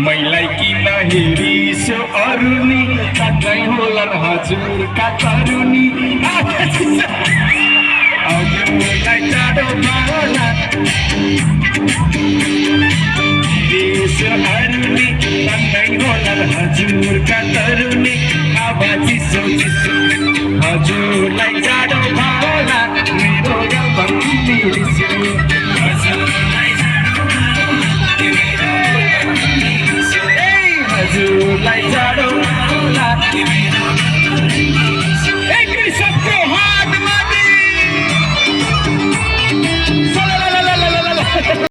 मैलाई किन हेरिसो अरुनी कतै होलान् हजुर का तरुनी हजुरलाई टाढो माला देश